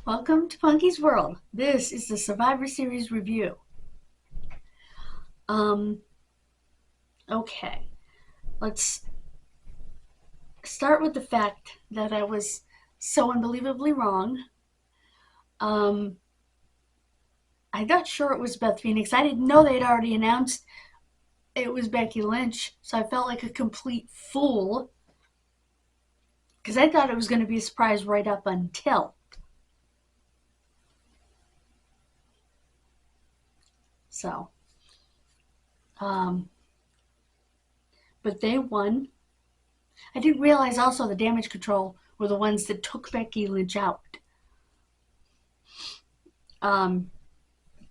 Welcome to Punky's World. This is the Survivor Series review. Okay. Let's start with the fact that I was so unbelievably wrong. I'm not sure it was Beth Phoenix. I didn't know they'd already announced it was Becky Lynch, so I felt like a complete fool because I thought it was going to be a surprise right up until. So, but they won. I didn't realize also the Damage Control were the ones that took Becky Lynch out.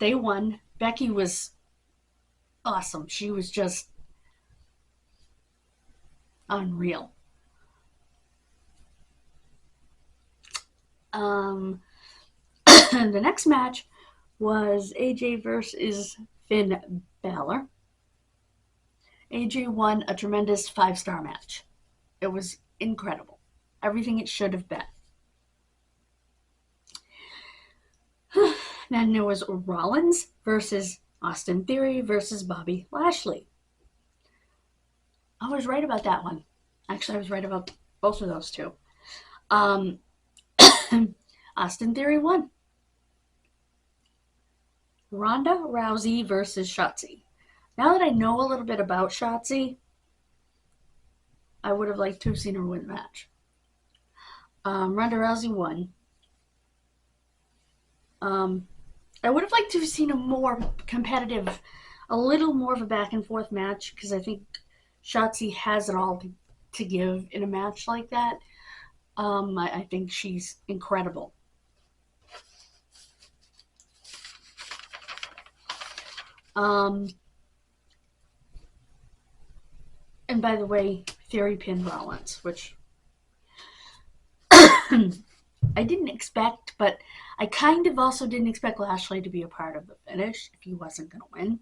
They won. Becky was awesome. She was just unreal. The next match was AJ versus Finn Balor. AJ won a tremendous 5-star match. It was incredible. Everything it should have been. Then there was Rollins versus Austin Theory versus Bobby Lashley. I was right about that one. Actually, I was right about both of those two. Austin Theory won. Ronda Rousey versus Shotzi. Now that I know a little bit about Shotzi, I would have liked to have seen her win the match. Ronda Rousey won. I would have liked to have seen a more competitive, a little more of a back and forth match, because I think Shotzi has it all to give in a match like that. I think she's incredible. And by the way, Theory pinned Rollins, which I didn't expect, but I kind of also didn't expect Lashley to be a part of the finish if he wasn't going to win.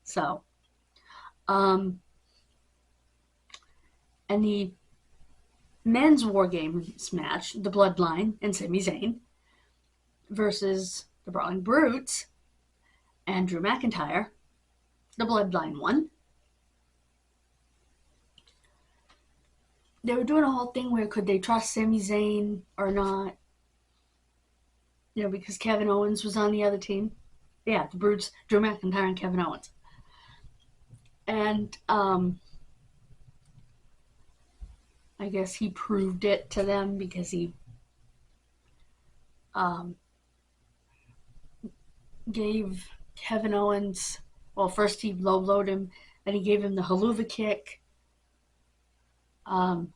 So, and the men's War Games match, the Bloodline and Sami Zayn versus the Brawling Brutes and Drew McIntyre, the Bloodline won. They were doing a whole thing where could they trust Sami Zayn or not? You know, because Kevin Owens was on the other team. Yeah, the Brutes, Drew McIntyre and Kevin Owens. And I guess he proved it to them because he gave Kevin Owens, well, first he low-blowed him, then he gave him the haluva kick. But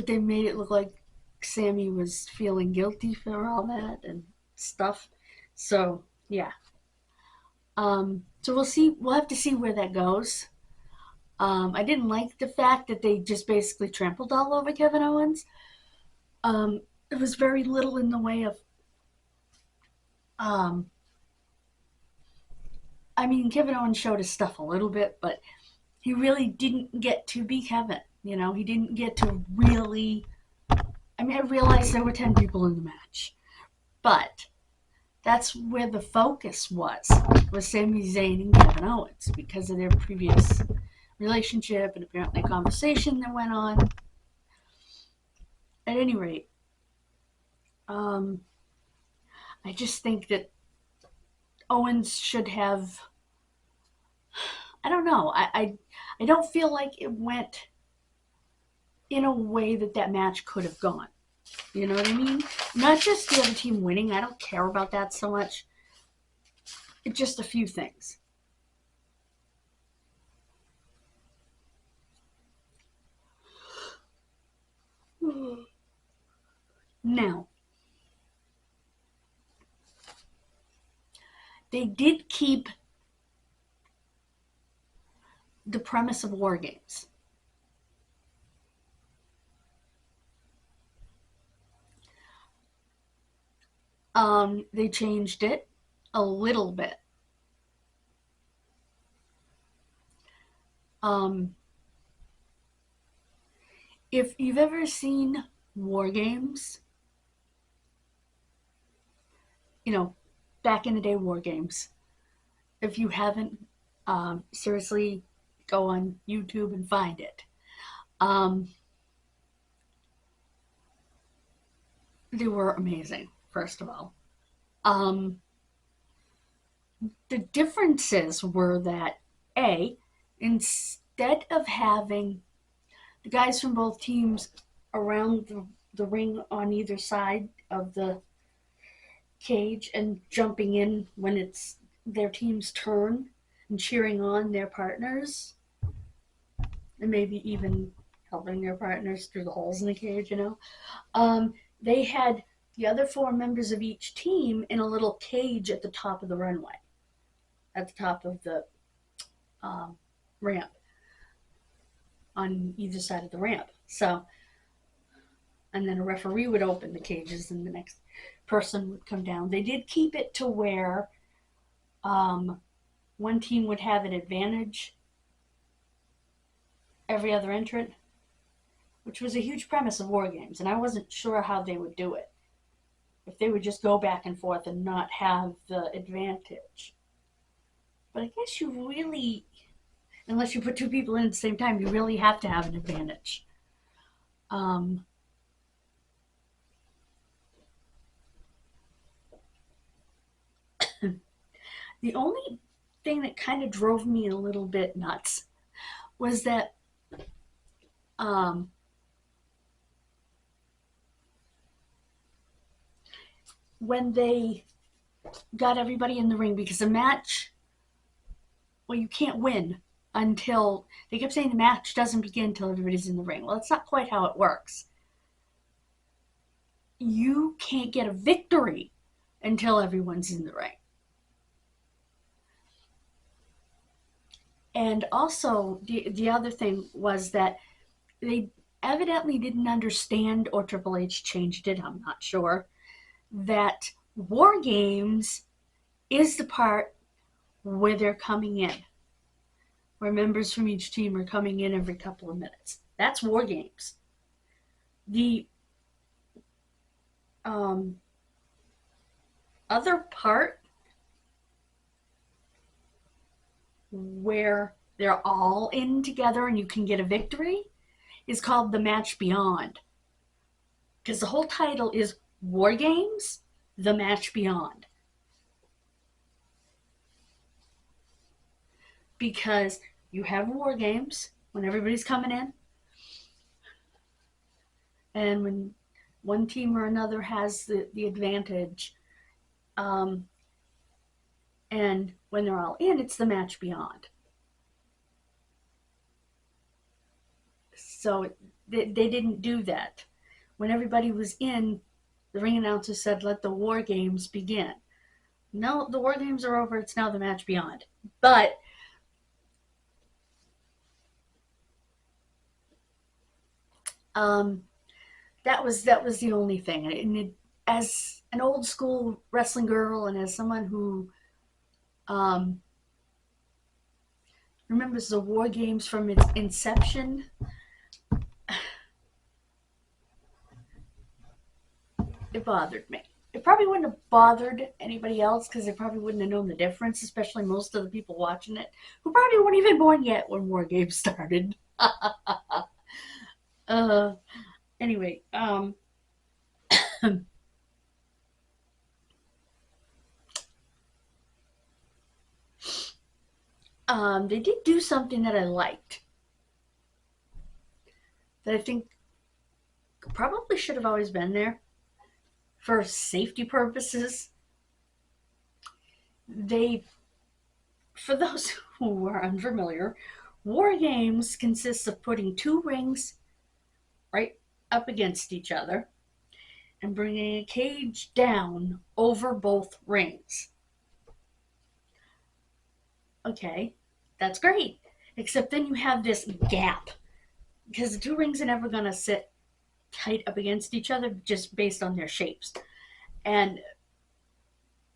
they made it look like Sammy was feeling guilty for all that and stuff. So, yeah. So we'll see. We'll have to see where that goes. I didn't like the fact that they just basically trampled all over Kevin Owens. There was very little in the way of I mean, Kevin Owens showed his stuff a little bit, but he really didn't get to be Kevin. You know, he didn't get to really. I mean, I realized there were 10 people in the match, but that's where the focus was Sami Zayn and Kevin Owens because of their previous relationship and apparently a conversation that went on. At any rate, I just think that Owens should have. I don't know. I don't feel like it went in a way that match could have gone. You know what I mean? Not just the other team winning. I don't care about that so much. It's just a few things. Now, they did keep the premise of War Games. They changed it a little bit. Um, if you've ever seen war games, you know, back in the day war games, if you haven't, seriously go on YouTube and find it. Um, they were amazing, first of all. Um, the differences were that, A, instead of having the guys from both teams around the ring on either side of the cage and jumping in when it's their team's turn and cheering on their partners and maybe even helping their partners through the holes in the cage, they had the other four members of each team in a little cage at the top of the runway, at the top of the um, ramp, on either side of the ramp. So, and then a referee would open the cages and the next person would come down. They did keep it to where um, one team would have an advantage every other entrant, which was a huge premise of war games, and I wasn't sure how they would do it. If they would just go back and forth and not have the advantage. But I guess you really, unless you put two people in at the same time, you really have to have an advantage. Um, the only thing that kind of drove me a little bit nuts was that um, when they got everybody in the ring, because the match, well, you can't win until, they kept saying the match doesn't begin until everybody's in the ring. Well, that's not quite how it works. You can't get a victory until everyone's in the ring. And also, the other thing was that they evidently didn't understand, or Triple H changed it, I'm not sure, that War Games is the part where they're coming in, where members from each team are coming in every couple of minutes. That's War Games. The other part where they're all in together and you can get a victory is called the Match Beyond. Because the whole title is War Games, the Match Beyond. Because you have War Games when everybody's coming in, and when one team or another has the advantage, and when they're all in, it's the Match Beyond. So they didn't do that. When everybody was in, the ring announcer said, "Let the War Games begin." No, the War Games are over. It's now the Match Beyond. But that was the only thing. And as an old school wrestling girl, and as someone who remembers the War Games from its inception, it bothered me. It probably wouldn't have bothered anybody else because they probably wouldn't have known the difference, especially most of the people watching it who probably weren't even born yet when War Games started. uh, anyway, they did do something that I liked, that I think probably should have always been there for safety purposes. They, for those who are unfamiliar, War Games consists of putting two rings right up against each other and bringing a cage down over both rings. Okay, that's great. Except then you have this gap, because the two rings are never going to sit tight up against each other just based on their shapes. And,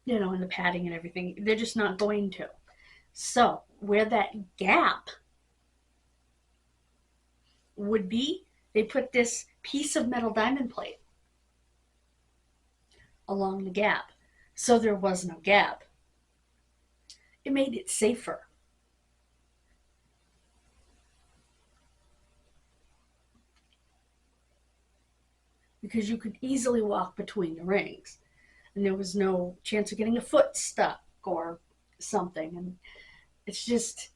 and the padding and everything, they're just not going to. So, where that gap would be, they put this piece of metal diamond plate along the gap. So there was no gap. It made it safer. Because you could easily walk between the rings. And there was no chance of getting a foot stuck or something. And it's just,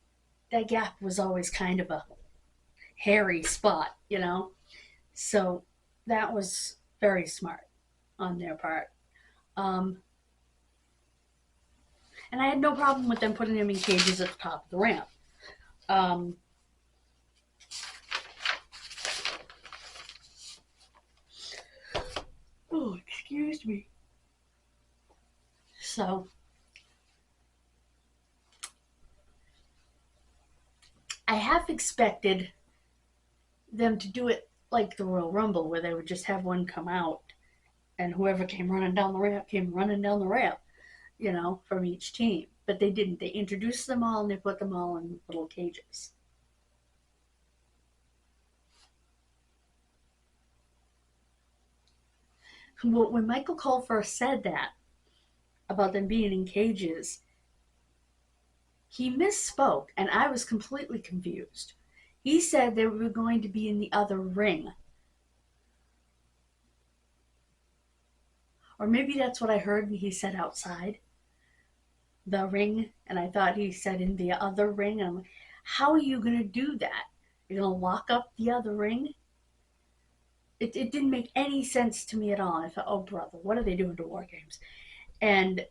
that gap was always kind of a hairy spot, you know? So that was very smart on their part. Um, and I had no problem with them putting them in cages at the top of the ramp. Oh, excuse me. So, I have expected them to do it like the Royal Rumble, where they would just have one come out, and whoever came running down the ramp came running down the ramp, you know, from each team. But they didn't. They introduced them all and they put them all in little cages. When Michael Cole first said that about them being in cages, he misspoke and I was completely confused. He said they were going to be in the other ring. Or maybe that's what I heard when he said outside the ring, and I thought he said in the other ring. And I'm like, how are you going to do that? You're going to lock up the other ring? It didn't make any sense to me at all. I thought, oh, brother, what are they doing to War Games? And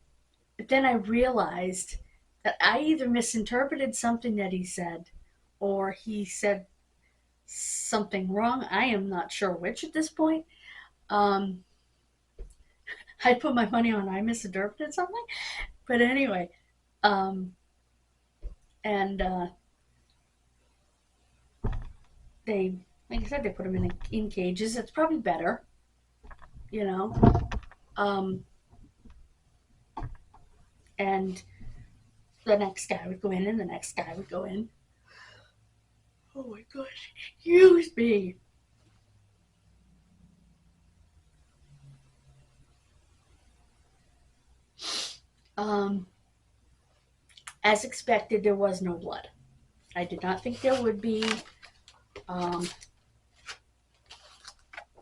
then I realized that I either misinterpreted something that he said or he said something wrong. I am not sure which at this point. I put my money on I misinterpreted something. But anyway, and they, like I said, they put them in cages. It's probably better, you know. And the next guy would go in, and the next guy would go in. Oh my gosh, excuse me. As expected, there was no blood. I did not think there would be.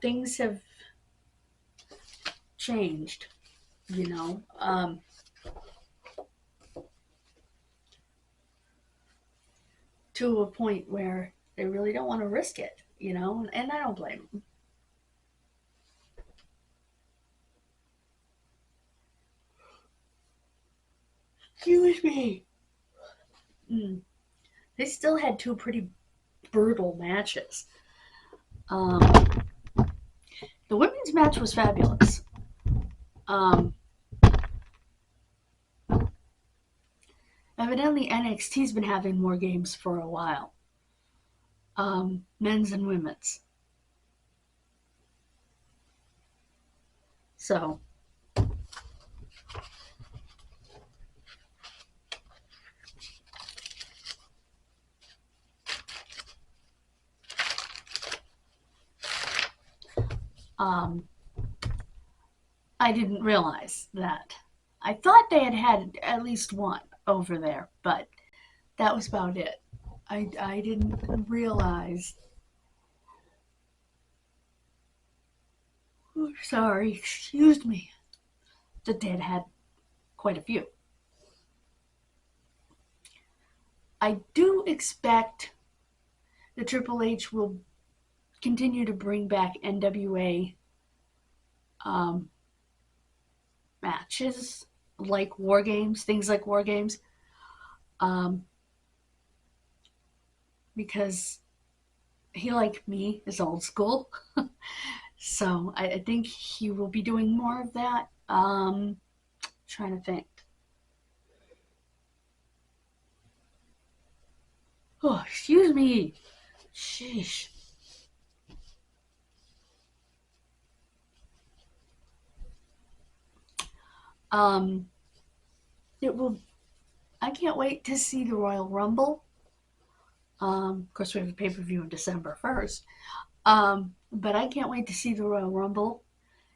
Things have changed, you know. To a point where they really don't want to risk it, you know, and I don't blame them. Excuse me. They still had two pretty brutal matches. The women's match was fabulous. Evidently, NXT's been having more games for a while. Men's and women's. So, I didn't realize that. I thought they had at least one over there, but that was about it. I didn't realize. Oh, sorry, excuse me. That they had quite a few. I do expect the Triple H will continue to bring back NWA matches like War Games, things like War Games, because he, like me, is old school. So I think he will be doing more of that. Trying to think. Oh, excuse me. Sheesh. It will. I can't wait to see the Royal Rumble. Of course, we have a pay-per-view on December 1st. But I can't wait to see the Royal Rumble,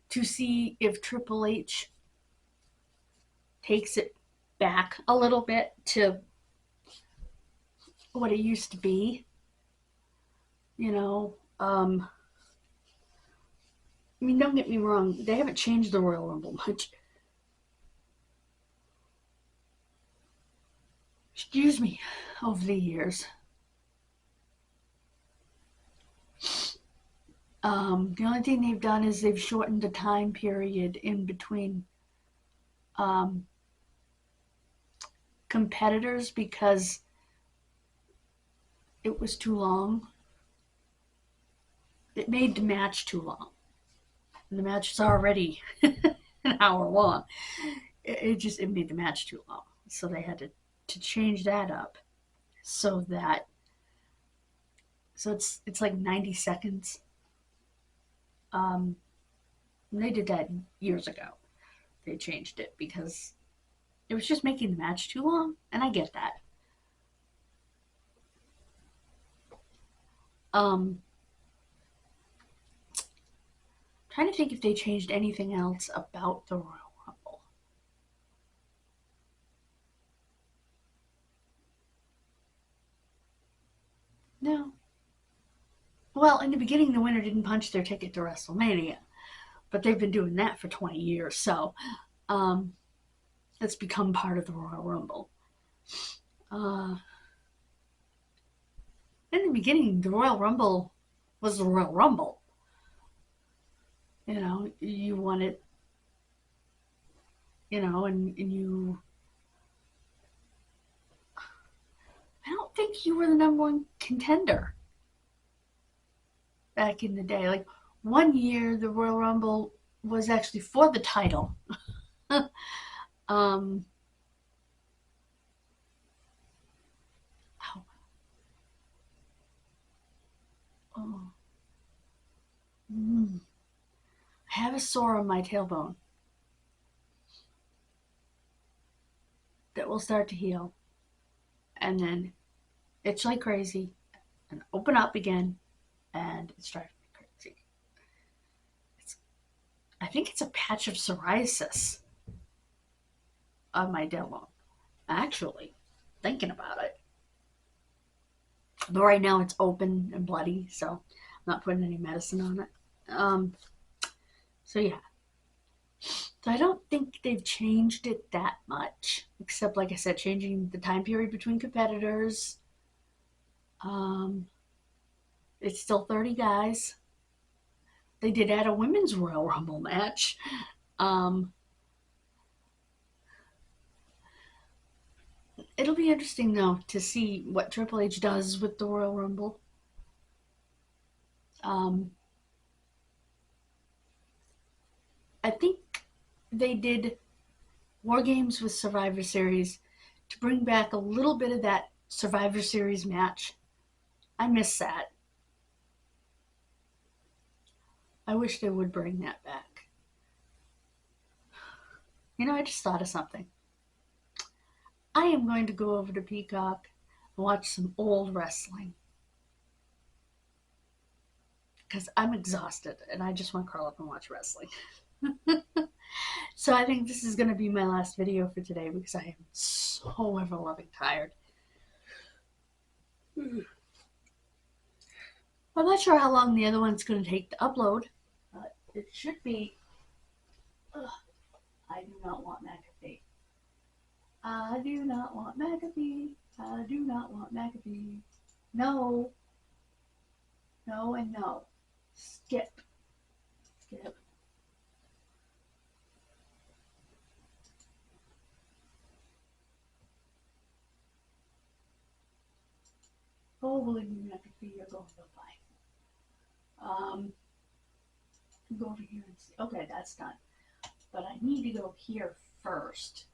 to see if Triple H takes it back a little bit to what it used to be. You know, I mean, don't get me wrong, they haven't changed the Royal Rumble much. Excuse me, over the years. The only thing they've done is they've shortened the time period in between um, competitors because it was too long. It made the match too long. And the match is already an hour long. It made the match too long. So they had to change that up so that it's like 90 seconds. They did that years ago. They changed it because it was just making the match too long, and I get that. Um, Trying to think if they changed anything else about the Royal Rumble. No. Well, in the beginning, the winner didn't punch their ticket to WrestleMania, but they've been doing that for 20 years, so um, it's become part of the Royal Rumble. Uh, in the beginning, the Royal Rumble was the Royal Rumble. You know, you won it, and you. I don't think you were the number one contender back in the day. Like, one year, the Royal Rumble was actually for the title. um, oh, oh, mm, I have a sore on my tailbone that will start to heal, and then itch like crazy, and open up again, and it's driving me crazy. It's, I think it's a patch of psoriasis on my tailbone. Actually, thinking about it, but right now it's open and bloody, so I'm not putting any medicine on it. Um, so yeah, so I don't think they've changed it that much, except like I said, changing the time period between competitors. Um, it's still 30 guys. They did add a women's Royal Rumble match. Um, it'll be interesting though to see what Triple H does with the Royal Rumble. Um, I think they did War Games with Survivor Series to bring back a little bit of that Survivor Series match. I miss that. I wish they would bring that back. I just thought of something. I am going to go over to Peacock and watch some old wrestling because I'm exhausted and I just want to curl up and watch wrestling. So I think this is going to be my last video for today because I am so ever loving tired. I'm not sure how long the other one's going to take to upload. It should be. Ugh, I do not want McAfee. I do not want McAfee. I do not want McAfee. No. No and no. Skip. Skip. Oh, believe me, McAfee, you're going to fine. Go over here and see. Okay, that's done. But I need to go here first.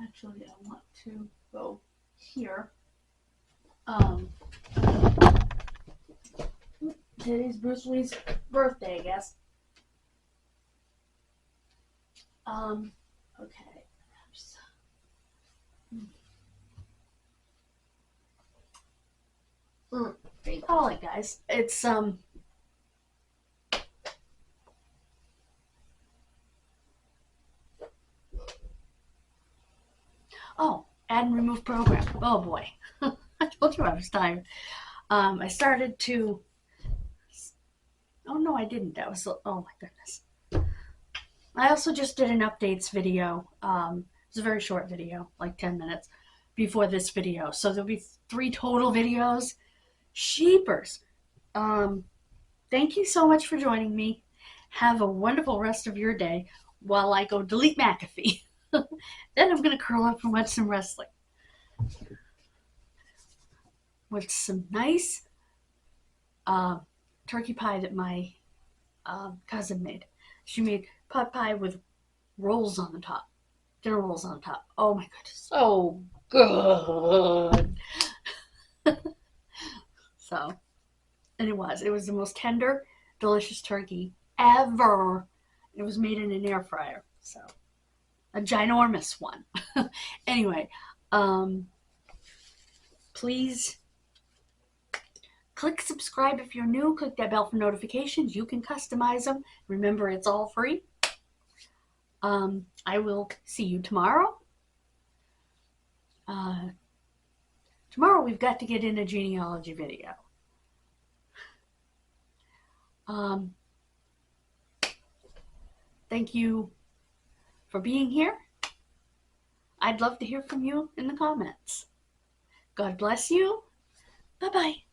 Actually, I want to go here. Today's Bruce Lee's birthday, I guess. Okay. what do you call it, guys? It's oh, add and remove program. Oh boy, I told you I was tired. I started to. Oh no, I didn't. That was. Oh my goodness. I also just did an updates video. It's a very short video, like 10 minutes before this video. So there'll be 3 total videos. Sheepers. Um, Thank you so much for joining me. Have a wonderful rest of your day while I go delete McAfee. Then I'm going to curl up and watch some wrestling with some nice uh, turkey pie that my cousin made. She made pot pie with rolls on the top, dinner rolls on top. Oh my goodness, so good. So, and it was the most tender, delicious turkey ever. It was made in an air fryer, so a ginormous one. Anyway, please click subscribe if you're new. Click that bell for notifications. You can customize them. Remember, it's all free. I will see you tomorrow. Tomorrow we've got to get in a genealogy video. Thank you for being here. I'd love to hear from you in the comments. God bless you. Bye-bye.